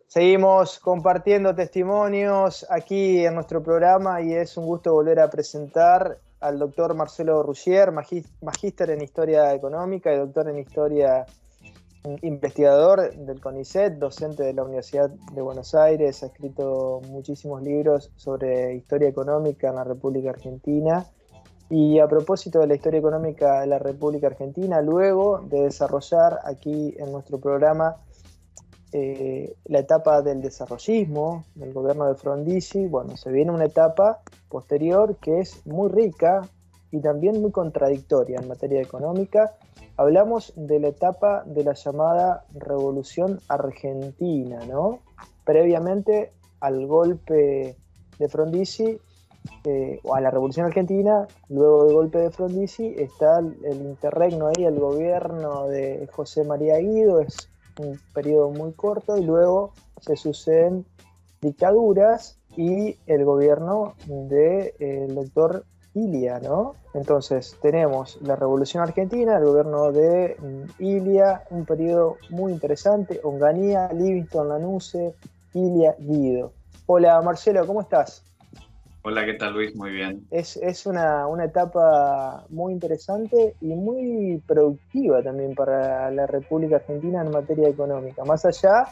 Seguimos compartiendo testimonios aquí en nuestro programa y es un gusto volver a presentar al doctor Marcelo Ruggier, magíster en Historia Económica y doctor en Historia, investigador del CONICET, docente de la Universidad de Buenos Aires, ha escrito muchísimos libros sobre historia económica en la República Argentina. Y a propósito de la historia económica de la República Argentina, luego de desarrollar aquí en nuestro programa la etapa del desarrollismo, del gobierno de Frondizi, bueno, se viene una etapa posterior que es muy rica y también muy contradictoria en materia económica. Hablamos de la etapa de la llamada Revolución Argentina, ¿no? Previamente al golpe de Frondizi, o a la Revolución Argentina, luego del golpe de Frondizi, está el interregno ahí, el gobierno de José María Guido, es un periodo muy corto, y luego se suceden dictaduras y el gobierno del doctor Ilia, ¿no? Entonces tenemos la Revolución Argentina, el gobierno de Ilia, un periodo muy interesante, Onganía, Livingston, Lanuse, Ilia, Guido. Hola Marcelo, ¿cómo estás? Hola, ¿qué tal Luis? Muy bien. Es una etapa muy interesante y muy productiva también para la República Argentina en materia económica, más allá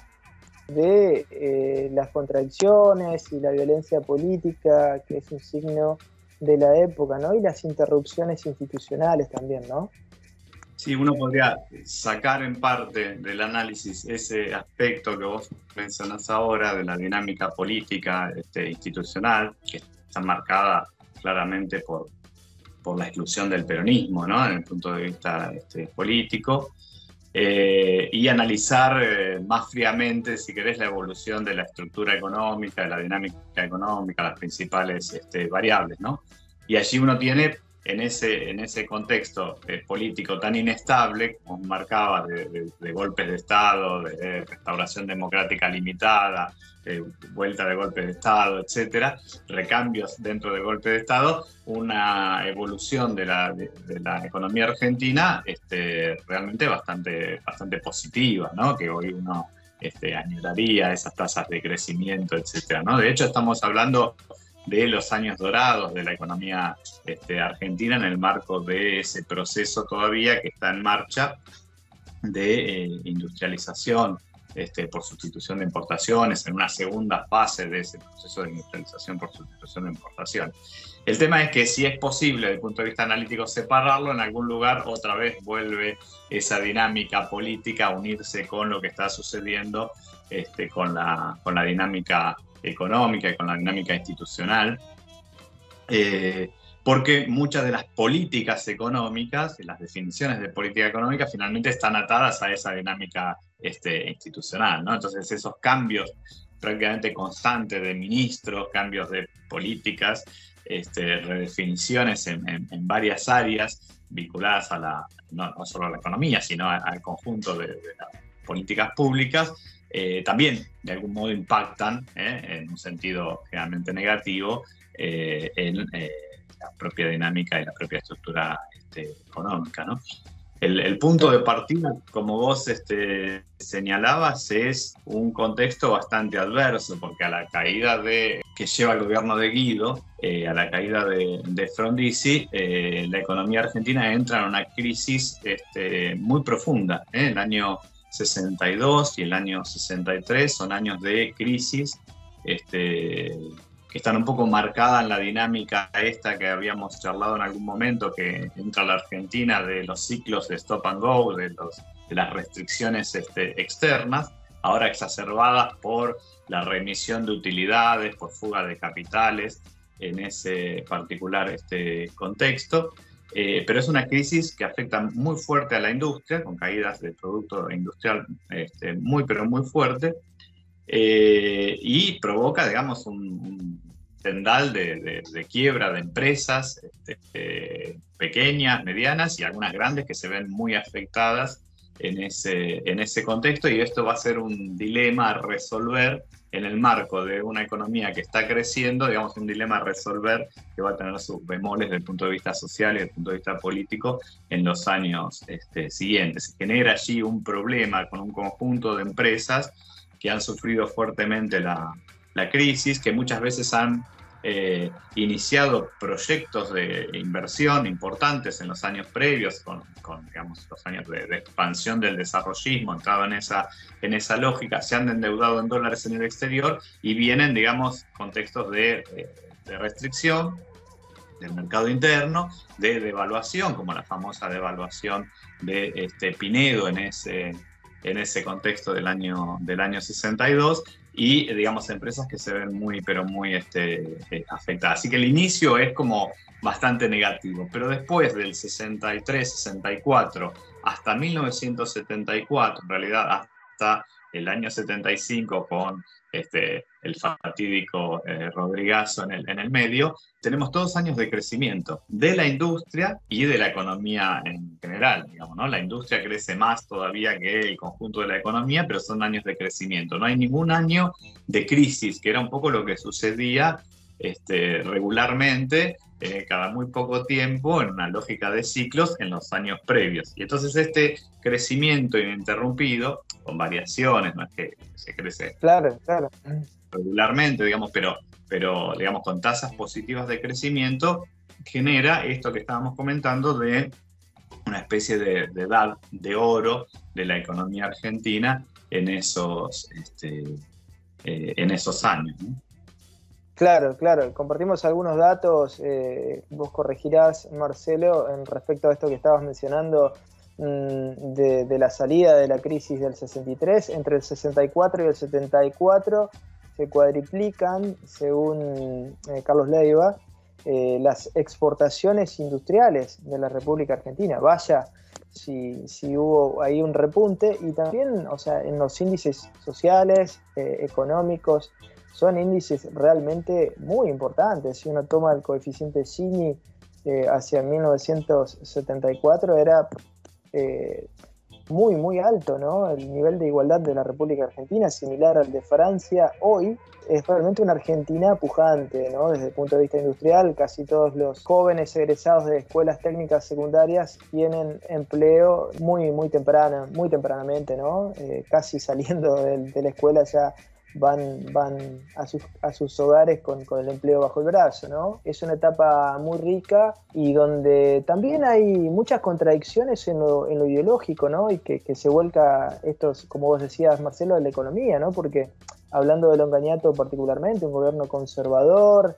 de las contradicciones y la violencia política, que es un signo de la época, ¿no? Y las interrupciones institucionales también, ¿no? Sí, uno podría sacar en parte del análisis ese aspecto que vos mencionás ahora de la dinámica política institucional, que está marcada claramente por la exclusión del peronismo, ¿no? En el punto de vista político, y analizar más fríamente, si querés, la evolución de la estructura económica, de la dinámica económica, las principales variables, ¿no? Y allí uno tiene, en ese contexto político tan inestable, como marcaba, de golpes de Estado, de restauración democrática limitada, vuelta de golpes de Estado, etcétera, recambios dentro del golpe de Estado, una evolución de la economía argentina realmente bastante positiva, ¿no? Que hoy uno añoraría esas tasas de crecimiento, etcétera, ¿no? De hecho, estamos hablando de los años dorados de la economía argentina en el marco de ese proceso todavía que está en marcha de industrialización por sustitución de importaciones, en una segunda fase de ese proceso de industrialización por sustitución de importación. El tema es que si es posible, desde el punto de vista analítico, separarlo, en algún lugar otra vez vuelve esa dinámica política a unirse con lo que está sucediendo con la dinámica económica y con la dinámica institucional, porque muchas de las políticas económicas y las definiciones de política económica finalmente están atadas a esa dinámica institucional, ¿no? Entonces esos cambios prácticamente constantes de ministros, cambios de políticas, redefiniciones en varias áreas vinculadas a no solo a la economía, sino al conjunto de las políticas públicas, también de algún modo impactan en un sentido generalmente negativo en la propia dinámica y la propia estructura económica, ¿no? El punto de partida, como vos señalabas, es un contexto bastante adverso, porque a la caída que lleva el gobierno de Guido, a la caída de Frondizi, la economía argentina entra en una crisis muy profunda. El año 62 y el año 63 son años de crisis que están un poco marcadas en la dinámica esta que habíamos charlado en algún momento, que entra la Argentina de los ciclos de stop and go, de las restricciones externas, ahora exacerbadas por la remisión de utilidades, por fuga de capitales en ese particular contexto. Pero es una crisis que afecta muy fuerte a la industria, con caídas del producto industrial pero muy fuerte, y provoca, digamos, un tendal de quiebra de empresas pequeñas, medianas y algunas grandes que se ven muy afectadas en ese contexto, y esto va a ser un dilema a resolver en el marco de una economía que está creciendo, digamos, un dilema a resolver que va a tener sus bemoles desde el punto de vista social y desde el punto de vista político en los años siguientes. Se genera allí un problema con un conjunto de empresas que han sufrido fuertemente la crisis, que muchas veces han iniciado proyectos de inversión importantes en los años previos, con digamos, los años de expansión del desarrollismo, entrado en esa lógica, se han endeudado en dólares en el exterior y vienen, digamos, contextos de restricción del mercado interno, de devaluación, como la famosa devaluación de Pinedo en ese contexto del año 62, y, digamos, empresas que se ven muy, pero muy afectadas. Así que el inicio es como bastante negativo, pero después del 63, 64, hasta 1974, en realidad hasta el año 75, con el fatídico Rodrigazo en el medio, tenemos todos años de crecimiento de la industria y de la economía en general, digamos, ¿no? La industria crece más todavía que el conjunto de la economía, pero son años de crecimiento. No hay ningún año de crisis, que era un poco lo que sucedía regularmente, cada muy poco tiempo, en una lógica de ciclos en los años previos. Y entonces este crecimiento ininterrumpido, con variaciones, no es que se crece Claro. regularmente, digamos, pero digamos, con tasas positivas de crecimiento, genera esto que estábamos comentando de una especie de edad de oro de la economía argentina en esos años, ¿no? Claro. Compartimos algunos datos, vos corregirás, Marcelo, en respecto a esto que estabas mencionando de la salida de la crisis del 63. Entre el 64 y el 74 se cuadriplican, según Carlos Leiva, las exportaciones industriales de la República Argentina. Vaya si hubo ahí un repunte, y también, o sea, en los índices sociales, económicos, son índices realmente muy importantes. Si uno toma el coeficiente Gini hacia 1974, era muy alto, ¿no? El nivel de igualdad de la República Argentina, similar al de Francia. Hoy es realmente una Argentina pujante, ¿no? Desde el punto de vista industrial, casi todos los jóvenes egresados de escuelas técnicas secundarias tienen empleo muy tempranamente, ¿no? Casi saliendo de la escuela ya van a sus hogares con el empleo bajo el brazo, ¿no? Es una etapa muy rica y donde también hay muchas contradicciones en lo ideológico, ¿no? Y que se vuelca esto, como vos decías, Marcelo, de la economía, ¿no? Porque hablando de Longaniato particularmente, un gobierno conservador,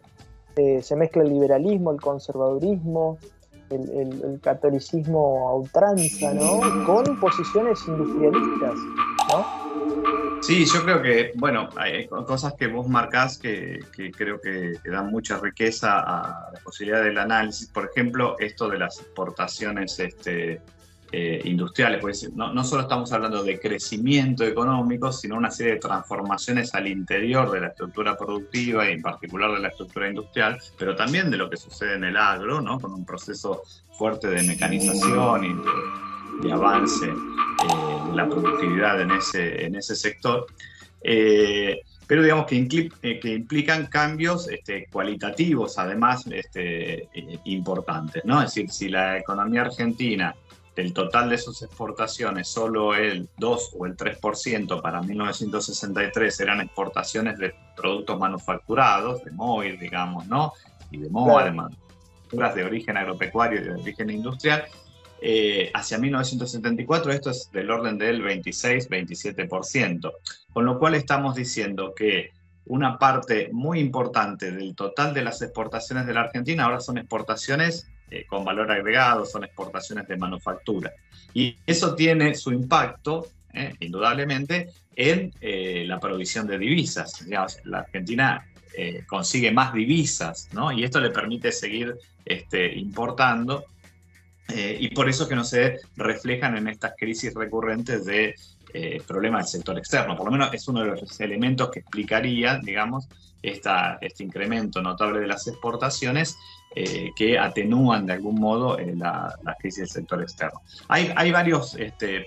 se mezcla el liberalismo, el conservadurismo, el catolicismo a ultranza, ¿no? Con posiciones industrialistas, ¿no? Sí, yo creo que, bueno, hay cosas que vos marcás que creo que dan mucha riqueza a la posibilidad del análisis. Por ejemplo, esto de las exportaciones industriales, pues no solo estamos hablando de crecimiento económico, sino una serie de transformaciones al interior de la estructura productiva y en particular de la estructura industrial, pero también de lo que sucede en el agro, ¿no? Con un proceso fuerte de mecanización y de avance de la productividad en ese sector, pero digamos que implican cambios cualitativos, además importantes, ¿no? Es decir, si la economía argentina, del total de sus exportaciones, solo el 2 o el 3% para 1963 eran exportaciones de productos manufacturados, de móvil, digamos, ¿no? Y de moda, de manufacturas de origen agropecuario y de origen industrial. Hacia 1974 esto es del orden del 26-27%, con lo cual estamos diciendo que una parte muy importante del total de las exportaciones de la Argentina ahora son exportaciones con valor agregado, son exportaciones de manufactura. Y eso tiene su impacto, indudablemente, en la provisión de divisas. Digamos, la Argentina consigue más divisas, ¿no? Y esto le permite seguir importando. Y por eso que no se reflejan en estas crisis recurrentes de problemas del sector externo. Por lo menos es uno de los elementos que explicaría, digamos, este incremento notable de las exportaciones que atenúan de algún modo la crisis del sector externo. Hay varios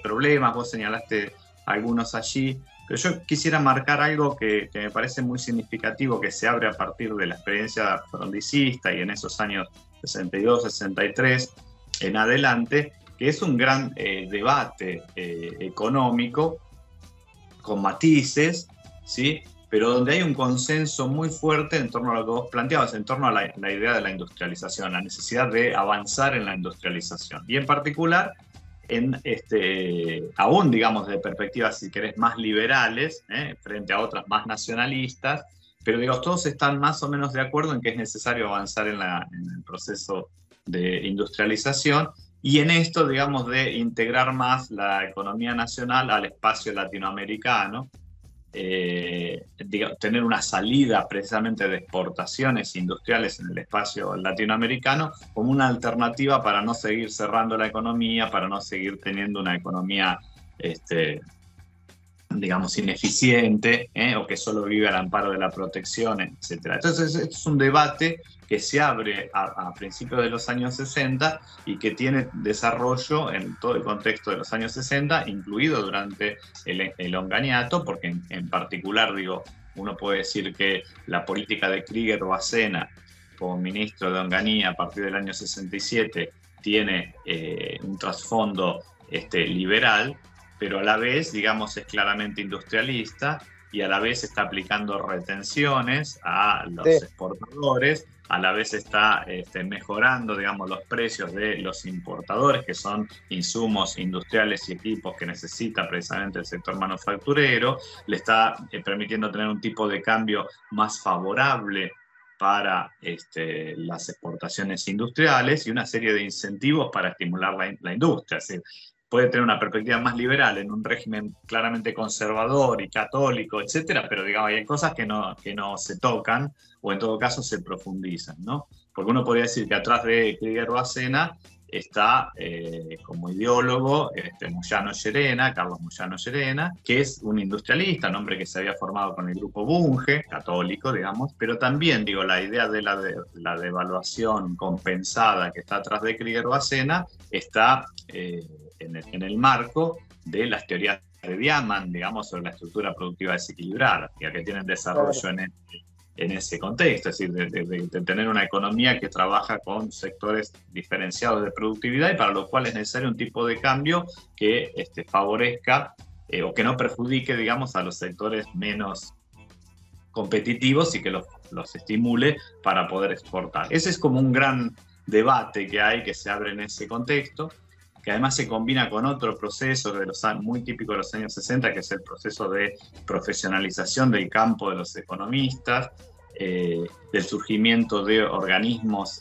problemas, vos señalaste algunos allí, pero yo quisiera marcar algo que me parece muy significativo, que se abre a partir de la experiencia frondicista y en esos años 62, 63, en adelante, que es un gran debate económico con matices, ¿sí? Pero donde hay un consenso muy fuerte en torno a lo que vos planteabas, en torno a la idea de la industrialización, la necesidad de avanzar en la industrialización. Y en particular, aún, digamos, de perspectivas, si querés, más liberales, frente a otras más nacionalistas, pero digo, todos están más o menos de acuerdo en que es necesario avanzar en el proceso de industrialización, y en esto, digamos, de integrar más la economía nacional al espacio latinoamericano, tener una salida precisamente de exportaciones industriales en el espacio latinoamericano como una alternativa para no seguir cerrando la economía, para no seguir teniendo una economía, digamos, ineficiente, o que solo vive al amparo de la protección, etc. Entonces, es un debate que se abre a principios de los años 60 y que tiene desarrollo en todo el contexto de los años 60, incluido durante el Onganiato, porque en particular, digo, uno puede decir que la política de Krieger-Bacena como ministro de Onganía a partir del año 67 tiene un trasfondo liberal, pero a la vez, digamos, es claramente industrialista y a la vez está aplicando retenciones a los exportadores, a la vez está mejorando, digamos, los precios de los importadores, que son insumos industriales y equipos que necesita precisamente el sector manufacturero, le está permitiendo tener un tipo de cambio más favorable para las exportaciones industriales y una serie de incentivos para estimular la industria. Es decir, puede tener una perspectiva más liberal en un régimen claramente conservador y católico, etcétera, pero digamos, hay cosas que no se tocan o en todo caso se profundizan, ¿no? Porque uno podría decir que atrás de Krieger-Bacena está como ideólogo Moyano Llerena, Carlos Moyano Llerena, que es un industrialista, un hombre que se había formado con el grupo Bunge, católico, digamos, pero también, digo, la idea de la devaluación compensada que está atrás de Krieger-Bacena está en el marco de las teorías de Diamant, digamos, sobre la estructura productiva desequilibrada, que tienen desarrollo en ese contexto, es decir, de tener una economía que trabaja con sectores diferenciados de productividad y para lo cual es necesario un tipo de cambio que favorezca o que no perjudique, digamos, a los sectores menos competitivos y que los estimule para poder exportar. Ese es como un gran debate que hay, que se abre en ese contexto, que además se combina con otro proceso muy típico de los años 60, que es el proceso de profesionalización del campo de los economistas, del surgimiento de organismos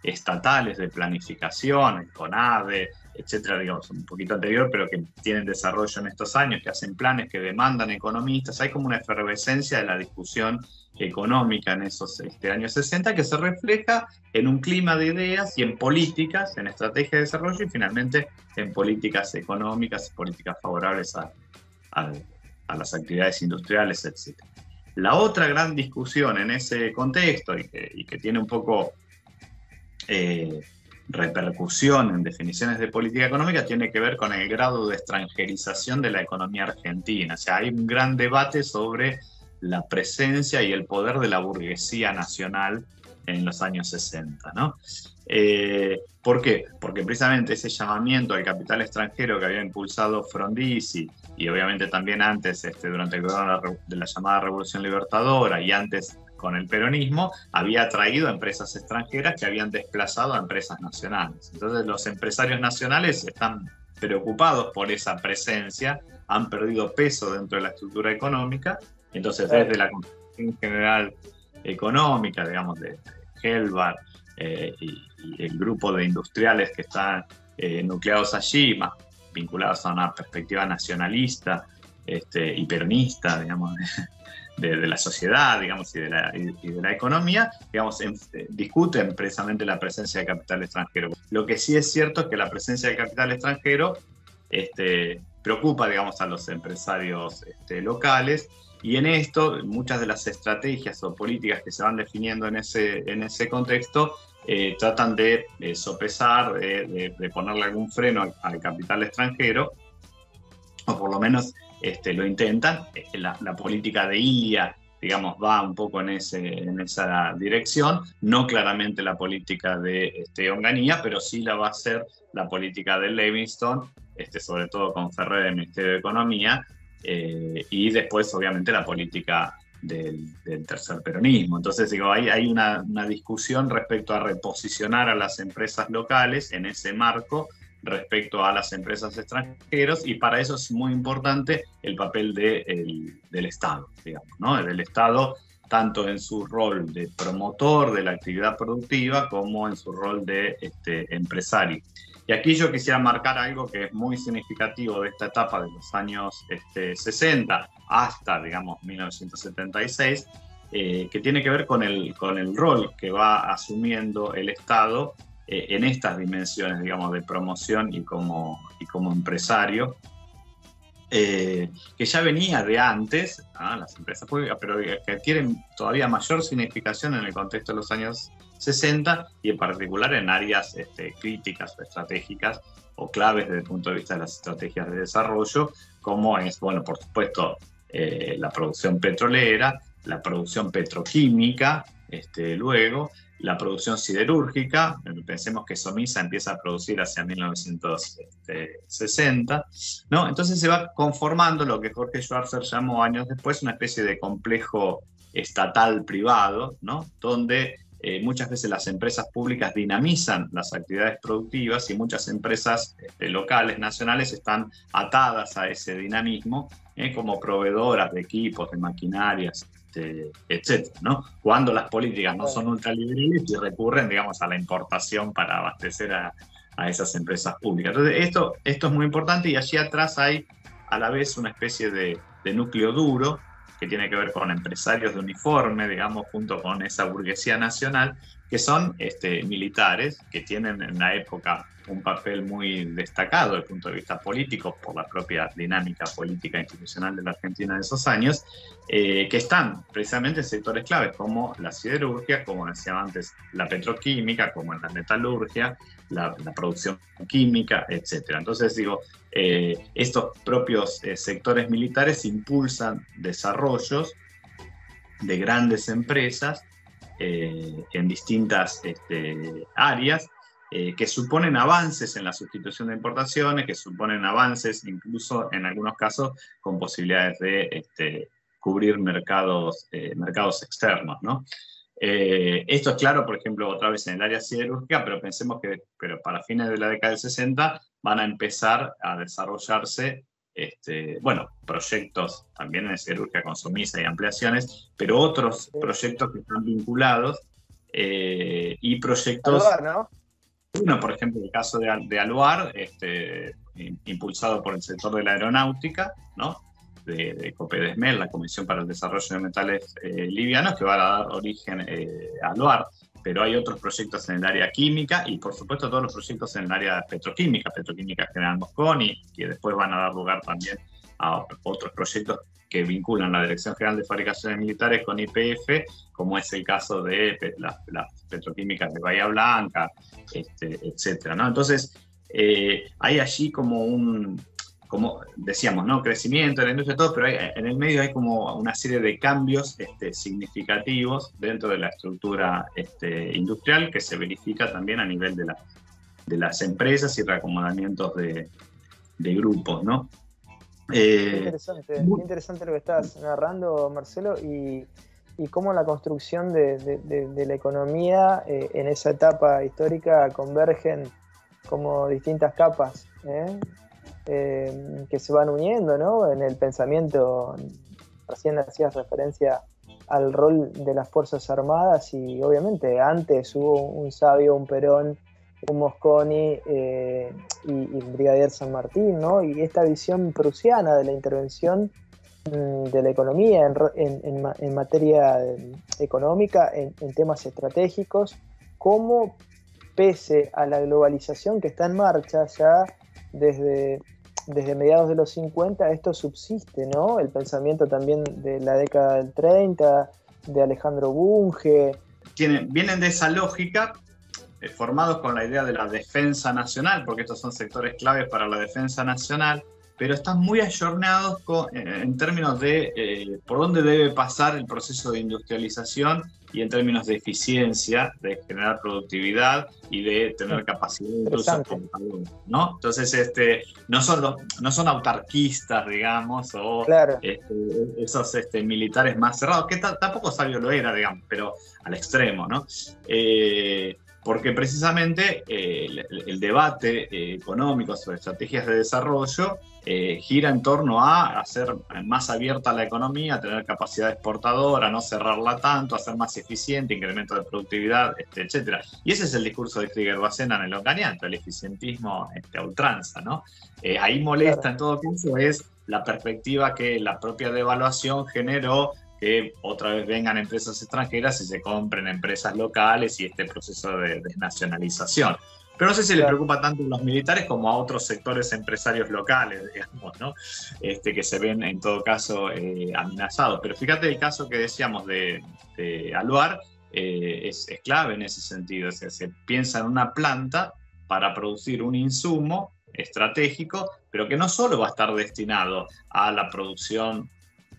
estatales de planificación, el CONADE, etcétera, digamos, un poquito anterior, pero que tienen desarrollo en estos años, que hacen planes que demandan economistas. Hay como una efervescencia de la discusión económica en esos años 60 que se refleja en un clima de ideas y en políticas, en estrategia de desarrollo y finalmente en políticas económicas, políticas favorables a las actividades industriales, etc. La otra gran discusión en ese contexto y que tiene un poco repercusión en definiciones de política económica tiene que ver con el grado de extranjerización de la economía argentina. O sea, hay un gran debate sobre la presencia y el poder de la burguesía nacional en los años 60, ¿no? ¿Por qué? Porque precisamente ese llamamiento al capital extranjero que había impulsado Frondizi y obviamente también antes, durante el gobierno de la llamada Revolución Libertadora y antes con el peronismo, había atraído a empresas extranjeras que habían desplazado a empresas nacionales. Entonces los empresarios nacionales están preocupados por esa presencia, han perdido peso dentro de la estructura económica. Entonces, desde la Constitución General Económica, digamos, de Helvar y el grupo de industriales que están nucleados allí, más vinculados a una perspectiva nacionalista y peronista, digamos, de la sociedad, digamos, y de la economía, digamos, discuten precisamente la presencia de capital extranjero. Lo que sí es cierto es que la presencia de capital extranjero preocupa, digamos, a los empresarios locales. Y en esto, muchas de las estrategias o políticas que se van definiendo en ese contexto tratan de sopesar, de ponerle algún freno al capital extranjero, o por lo menos lo intentan. La política de Ilia, digamos, va un poco en esa dirección, no claramente la política de Onganía, pero sí la va a hacer la política de Levingston, sobre todo con Ferrer en el Ministerio de Economía, y después obviamente la política del tercer peronismo. Entonces digo, hay una discusión respecto a reposicionar a las empresas locales en ese marco respecto a las empresas extranjeras, y para eso es muy importante el papel del Estado, digamos, ¿no? Del Estado, tanto en su rol de promotor de la actividad productiva como en su rol de empresario. Y aquí yo quisiera marcar algo que es muy significativo de esta etapa de los años 60 hasta, digamos, 1976, que tiene que ver con el rol que va asumiendo el Estado en estas dimensiones, digamos, de promoción y como empresario, que ya venía de antes, las empresas públicas, pero que adquieren todavía mayor significación en el contexto de los años 60 y en particular en áreas críticas o estratégicas o claves desde el punto de vista de las estrategias de desarrollo, como es, bueno, por supuesto, la producción petrolera, la producción petroquímica, luego la producción siderúrgica. Pensemos que Somisa empieza a producir hacia 1960, ¿no? Entonces se va conformando lo que Jorge Schwarzer llamó años después una especie de complejo estatal-privado, ¿no? Donde muchas veces las empresas públicas dinamizan las actividades productivas y muchas empresas locales, nacionales, están atadas a ese dinamismo como proveedoras de equipos, de maquinarias, etcétera, ¿no? Cuando las políticas no son ultraliberales y recurren, digamos, a la importación para abastecer a esas empresas públicas. Entonces, esto es muy importante, y allí atrás hay a la vez una especie de núcleo duro que tiene que ver con empresarios de uniforme, digamos, junto con esa burguesía nacional, que son militares, que tienen en la época un papel muy destacado desde el punto de vista político por la propia dinámica política institucional de la Argentina de esos años, que están precisamente en sectores claves como la siderurgia, como decía antes, la petroquímica, como en la metalurgia, la producción química, etc. Entonces digo, estos propios sectores militares impulsan desarrollos de grandes empresas en distintas áreas, que suponen avances en la sustitución de importaciones, que suponen avances incluso en algunos casos con posibilidades de cubrir mercados externos, ¿no? Esto es claro, por ejemplo, otra vez en el área siderúrgica, pero pensemos que para fines de la década del 60 van a empezar a desarrollarse proyectos también en siderurgia con Somisa y ampliaciones, pero otros proyectos que están vinculados y proyectos... Aluar, ¿no? Uno, por ejemplo, el caso de Aluar, impulsado por el sector de la aeronáutica, ¿no? De COPEDESMEL, la Comisión para el Desarrollo de Metales Livianos, que va a dar origen a Aluar. Pero hay otros proyectos en el área química y, por supuesto, todos los proyectos en el área petroquímica General Mosconi, que después van a dar lugar también a otros proyectos que vinculan la Dirección General de Fabricaciones Militares con YPF, como es el caso de las petroquímicas de Bahía Blanca, etcétera, ¿no? Entonces, hay allí como decíamos, ¿no? Crecimiento de la industria, todo, pero en el medio hay como una serie de cambios significativos dentro de la estructura industrial, que se verifica también a nivel de las empresas y reacomodamientos de grupos, ¿no? Qué interesante lo que estás narrando, Marcelo, y cómo la construcción de la economía en esa etapa histórica convergen como distintas capas, que se van uniendo, ¿no? En el pensamiento. Recién hacías referencia al rol de las Fuerzas Armadas, y obviamente antes hubo un Sabio, un Perón, un Mosconi y Brigadier San Martín, ¿no? Y esta visión prusiana de la intervención de la economía en materia económica, en temas estratégicos, cómo pese a la globalización que está en marcha ya desde mediados de los 50, esto subsiste, ¿no? El pensamiento también de la década del 30, de Alejandro Bunge. Vienen de esa lógica, formados con la idea de la defensa nacional, porque estos son sectores claves para la defensa nacional, pero están muy ayornados en términos de por dónde debe pasar el proceso de industrialización y en términos de eficiencia, de generar productividad y de tener capacidad incluso exportadora, ¿no? Entonces, no son autarquistas, digamos, o claro. Esos militares más cerrados, que tampoco Sabio lo era, digamos, pero al extremo, ¿no? Porque precisamente el debate económico sobre estrategias de desarrollo gira en torno a hacer más abierta la economía, a tener capacidad exportadora, no cerrarla tanto, a ser más eficiente, incremento de productividad, etc. Y ese es el discurso de Krieger-Bacena en el Longganiano, el eficientismo a ultranza, ¿no? Ahí molesta, claro, en todo caso es la perspectiva que la propia devaluación generó, que otra vez vengan empresas extranjeras y se compren empresas locales y este proceso de desnacionalización. Pero no sé si les preocupa tanto a los militares como a otros sectores empresarios locales, digamos, ¿no? Que se ven en todo caso amenazados. Pero fíjate el caso que decíamos de Aluar, es clave en ese sentido. O sea, se piensa en una planta para producir un insumo estratégico, pero que no solo va a estar destinado a la producción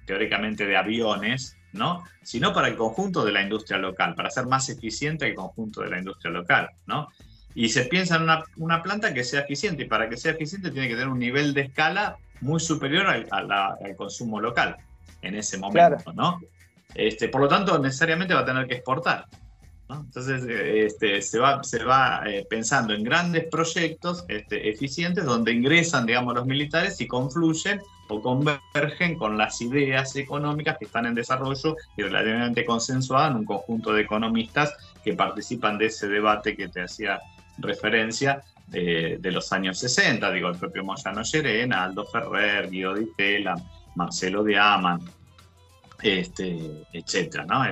teóricamente de aviones, ¿no? Sino para el conjunto de la industria local, para hacer más eficiente el conjunto de la industria local, ¿no? Y se piensa en una planta que sea eficiente, y para que sea eficiente tiene que tener un nivel de escala muy superior al consumo local en ese momento, claro, ¿no? Por lo tanto, necesariamente va a tener que exportar, ¿no? Entonces, se va pensando en grandes proyectos eficientes donde ingresan, digamos, los militares y confluyen o convergen con las ideas económicas que están en desarrollo y relativamente consensuadas en un conjunto de economistas que participan de ese debate que te hacía referencia de los años 60, digo, el propio Moyano Llerena, Aldo Ferrer, Guido Di Tella, Marcelo Diaman, etcétera, ¿no?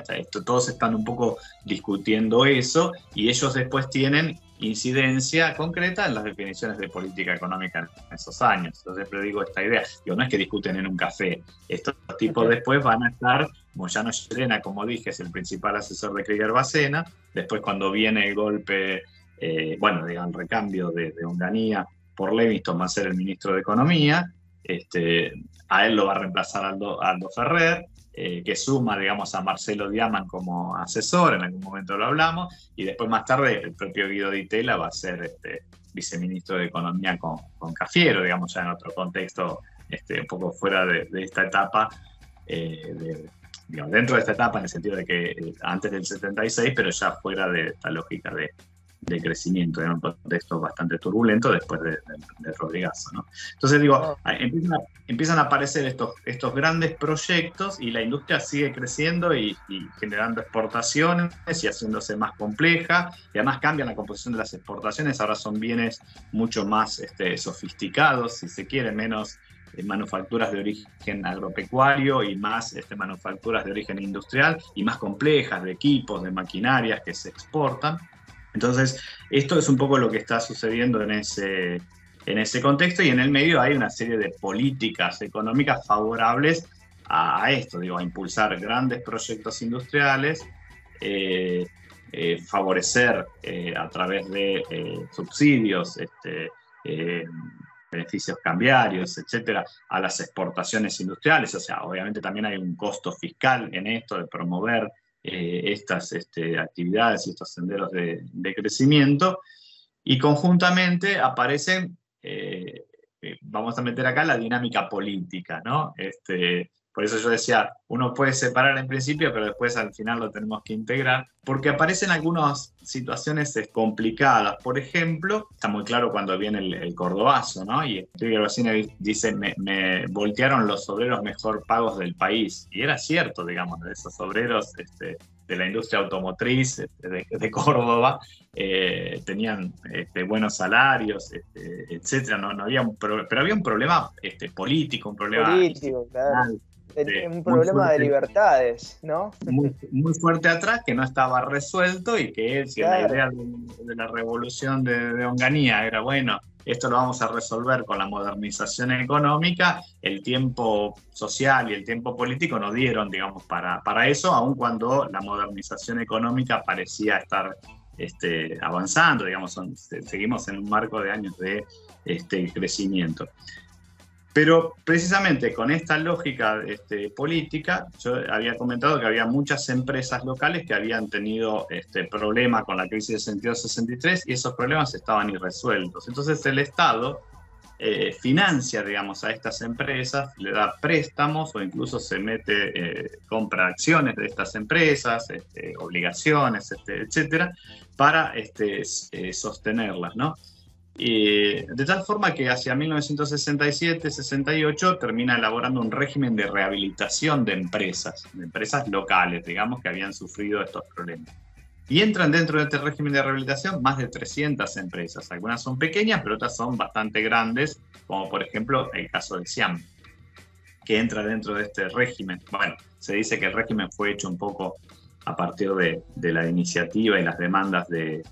Todos están un poco discutiendo eso y ellos después tienen incidencia concreta en las definiciones de política económica en esos años. Yo siempre digo esta idea, no es que discuten en un café, estos tipos después van a estar, Moyano Llerena, como dije, es el principal asesor de Krieger-Bacena, después cuando viene el golpe, digamos, el recambio de Onganía por Levingston, va a ser el ministro de Economía, a él lo va a reemplazar Aldo Ferrer, que suma, digamos, a Marcelo Diaman como asesor, en algún momento lo hablamos, y después más tarde el propio Guido Di Tella va a ser viceministro de Economía con Cafiero, digamos, ya en otro contexto, un poco fuera de esta etapa, digamos, dentro de esta etapa en el sentido de que antes del 76, pero ya fuera de esta lógica de crecimiento, en un contexto bastante turbulento después de Rodrigazo, ¿no? Entonces digo, empiezan a aparecer estos grandes proyectos y la industria sigue creciendo y generando exportaciones y haciéndose más compleja, y además cambian la composición de las exportaciones, ahora son bienes mucho más sofisticados, si se quiere, menos manufacturas de origen agropecuario y más manufacturas de origen industrial y más complejas, de equipos, de maquinarias que se exportan. Entonces, esto es un poco lo que está sucediendo en ese contexto, y en el medio hay una serie de políticas económicas favorables a esto, digo, a impulsar grandes proyectos industriales, favorecer a través de subsidios, beneficios cambiarios, etcétera, a las exportaciones industriales. O sea, obviamente también hay un costo fiscal en esto de promover estas actividades y estos senderos de crecimiento, y conjuntamente aparecen, vamos a meter acá la dinámica política, ¿no? Por eso yo decía, uno puede separar en principio, pero después al final lo tenemos que integrar, porque aparecen algunas situaciones complicadas. Por ejemplo, está muy claro cuando viene el Cordobazo, ¿no? Y Krieger-Bacena dice, me voltearon los obreros mejor pagos del país. Y era cierto, digamos, de esos obreros de la industria automotriz de Córdoba, tenían buenos salarios, etcétera. No había pero había un problema político, un problema político, claro. Un problema fuerte, de libertades, ¿no? Muy fuerte atrás, que no estaba resuelto, y que si claro, la idea de la revolución de Onganía era, bueno, esto lo vamos a resolver con la modernización económica, el tiempo social y el tiempo político no dieron, digamos, para eso, aun cuando la modernización económica parecía estar avanzando, digamos, seguimos en un marco de años de crecimiento. Pero precisamente con esta lógica política, yo había comentado que había muchas empresas locales que habían tenido problema con la crisis de 62-63 y esos problemas estaban irresueltos. Entonces el Estado financia, digamos, a estas empresas, le da préstamos o incluso se mete, compra acciones de estas empresas, obligaciones, etcétera, para sostenerlas, ¿no? De tal forma que hacia 1967-68 termina elaborando un régimen de rehabilitación de empresas locales, digamos, que habían sufrido estos problemas. Y entran dentro de este régimen de rehabilitación más de 300 empresas. Algunas son pequeñas, pero otras son bastante grandes, como por ejemplo el caso de Siam, que entra dentro de este régimen. Bueno, se dice que el régimen fue hecho un poco a partir de la iniciativa y las demandas de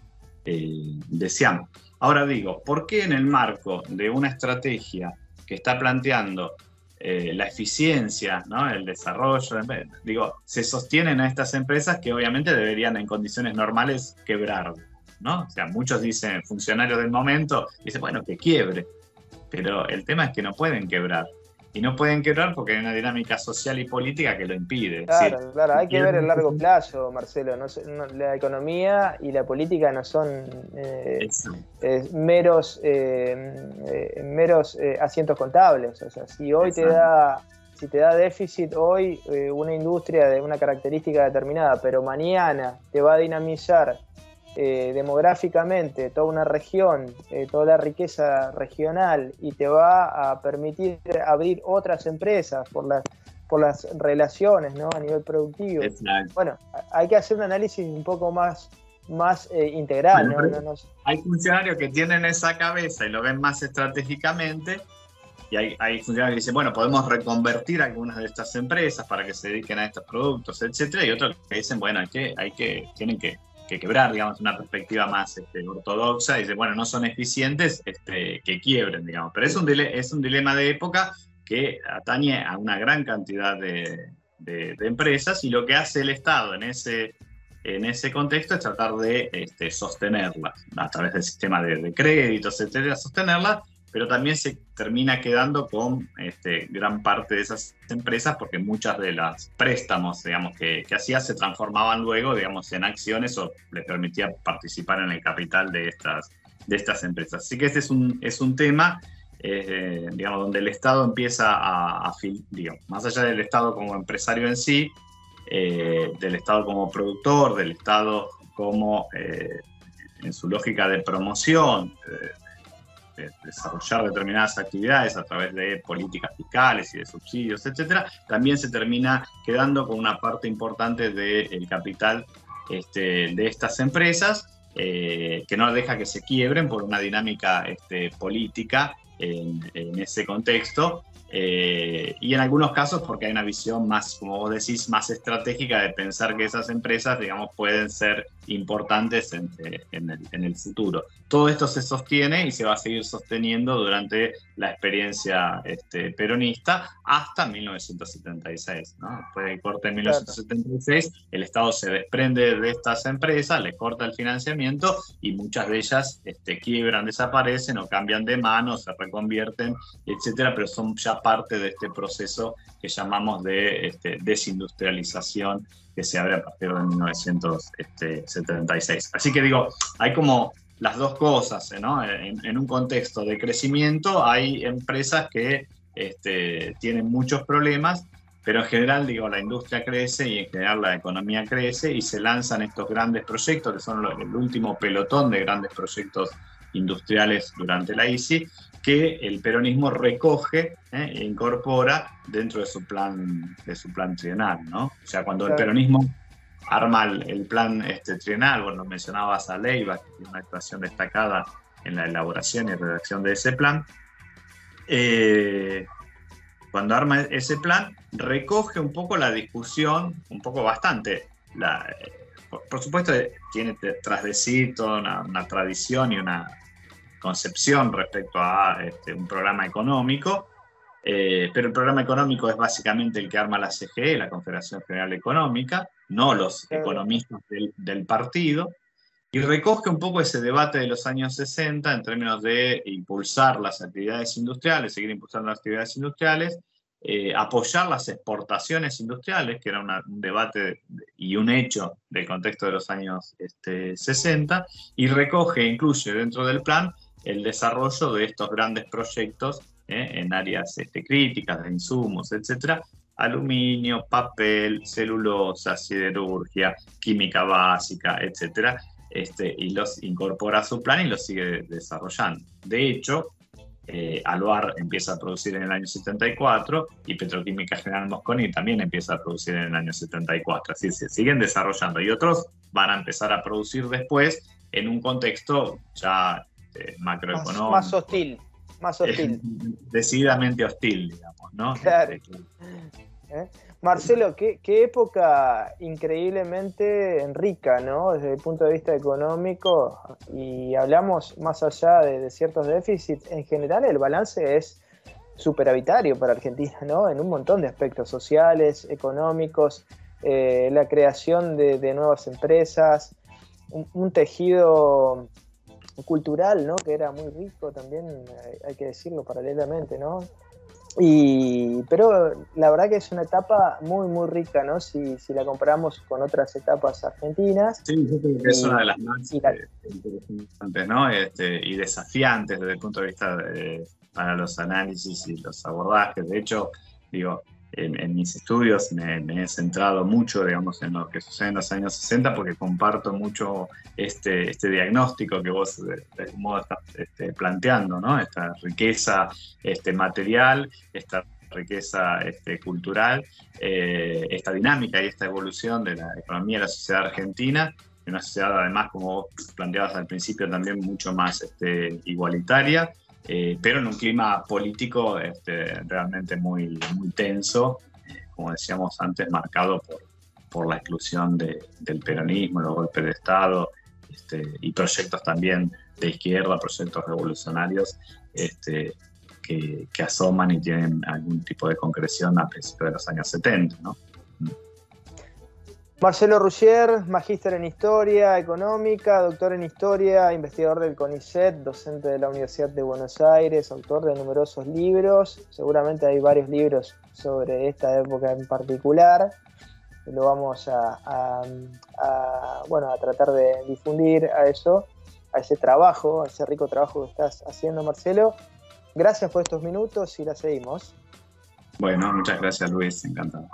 Siam. Ahora digo, ¿por qué en el marco de una estrategia que está planteando la eficiencia, ¿no?, el desarrollo, digo, se sostienen a estas empresas que obviamente deberían en condiciones normales quebrar, ¿no? O sea, muchos dicen, funcionarios del momento, dicen, bueno, que quiebre, pero el tema es que no pueden quebrar. Y no pueden quebrar porque hay una dinámica social y política que lo impide. Claro, ¿sí? claro, hay que ver el largo plazo, Marcelo. La economía y la política no son meros asientos contables. O sea, si hoy te da déficit hoy una industria de una característica determinada, pero mañana te va a dinamizar demográficamente toda una región, toda la riqueza regional, y te va a permitir abrir otras empresas por las relaciones, ¿no?, a nivel productivo. Exacto. Bueno, hay que hacer un análisis un poco más integral. Bueno, ¿no? Hay funcionarios que tienen esa cabeza y lo ven más estratégicamente, y hay funcionarios que dicen, bueno, podemos reconvertir algunas de estas empresas para que se dediquen a estos productos, etcétera, y otros que dicen, bueno, tienen que quebrar, digamos, una perspectiva más ortodoxa, y dice, bueno, no son eficientes, que quiebren, digamos. Pero es un dilema de época que atañe a una gran cantidad de empresas, y lo que hace el Estado en ese contexto es tratar de sostenerlas, a través del sistema de créditos, etcétera, sostenerlas, pero también se termina quedando con gran parte de esas empresas, porque muchas de las préstamos, digamos, que hacía se transformaban luego, digamos, en acciones, o les permitía participar en el capital de estas empresas. Así que este es un tema, digamos, donde el Estado empieza digamos, más allá del Estado como empresario en sí, del Estado como productor, del Estado como, en su lógica de promoción, de desarrollar determinadas actividades a través de políticas fiscales y de subsidios, etcétera, también se termina quedando con una parte importante del capital de estas empresas, que no deja que se quiebren por una dinámica política en ese contexto, y en algunos casos porque hay una visión más, como vos decís, más estratégica, de pensar que esas empresas, digamos, pueden ser importantes en el futuro. Todo esto se sostiene y se va a seguir sosteniendo durante la experiencia peronista hasta 1976, ¿no? Después del corte en 1976, el Estado se desprende de estas empresas, les corta el financiamiento, y muchas de ellas quiebran, desaparecen o cambian de mano, se reconvierten, etcétera, pero son ya parte de este proceso que llamamos de desindustrialización, que se abre a partir de 1976. Así que digo, hay como las dos cosas, ¿no? En un contexto de crecimiento hay empresas que tienen muchos problemas, pero en general, digo, la industria crece y en general la economía crece, y se lanzan estos grandes proyectos, que son el último pelotón de grandes proyectos industriales durante la ICI, que el peronismo recoge e incorpora dentro de su plan trienal, ¿no? O sea, cuando el peronismo arma el plan trienal, bueno, mencionabas a Leiva, que tiene una actuación destacada en la elaboración y redacción de ese plan, cuando arma ese plan, recoge un poco la discusión, un poco bastante, por supuesto tiene tras de sí toda una tradición y una concepción respecto a un programa económico, pero el programa económico es básicamente el que arma la CGE, la Confederación General Económica, no los economistas del partido, y recoge un poco ese debate de los años 60 en términos de impulsar las actividades industriales, seguir impulsando las actividades industriales, apoyar las exportaciones industriales, que era un debate y un hecho del contexto de los años 60, y recoge e incluye dentro del plan el desarrollo de estos grandes proyectos en áreas críticas de insumos, etcétera, aluminio, papel, celulosa, siderurgia, química básica, etcétera, y los incorpora a su plan y los sigue desarrollando. De hecho, Aluar empieza a producir en el año 74 y Petroquímica General Mosconi también empieza a producir en el año 74. Así se siguen desarrollando y otros van a empezar a producir después en un contexto ya macroeconómico. Más hostil. Decididamente hostil, digamos, ¿no? Claro. Marcelo, qué época increíblemente rica, ¿no? Desde el punto de vista económico, y hablamos más allá de ciertos déficits, en general el balance es superavitario para Argentina, ¿no? En un montón de aspectos sociales, económicos, la creación de nuevas empresas, un tejido cultural, ¿no? Que era muy rico también, hay que decirlo paralelamente, ¿no? Pero la verdad que es una etapa muy, muy rica, ¿no? Si la comparamos con otras etapas argentinas. Sí, yo creo que es una de las más interesantes, ¿no? Y desafiantes desde el punto de vista para los análisis y los abordajes. De hecho, digo, en mis estudios me he centrado mucho, digamos, en lo que sucede en los años 60 porque comparto mucho este diagnóstico que vos de algún modo estás planteando, ¿no? Esta riqueza material, esta riqueza cultural, esta dinámica y esta evolución de la economía de la sociedad argentina, una sociedad además, como vos planteabas al principio, también mucho más igualitaria, pero en un clima político realmente muy, muy tenso, como decíamos antes, marcado por la exclusión del peronismo, los golpes de Estado, y proyectos también de izquierda, proyectos revolucionarios que asoman y tienen algún tipo de concreción a principios de los años 70, ¿no? Marcelo Rougir, magíster en Historia Económica, doctor en Historia, investigador del CONICET, docente de la Universidad de Buenos Aires, autor de numerosos libros. Seguramente hay varios libros sobre esta época en particular. Lo vamos a tratar de difundir a ese trabajo, a ese rico trabajo que estás haciendo, Marcelo. Gracias por estos minutos y la seguimos. Bueno, muchas gracias, Luis, encantado.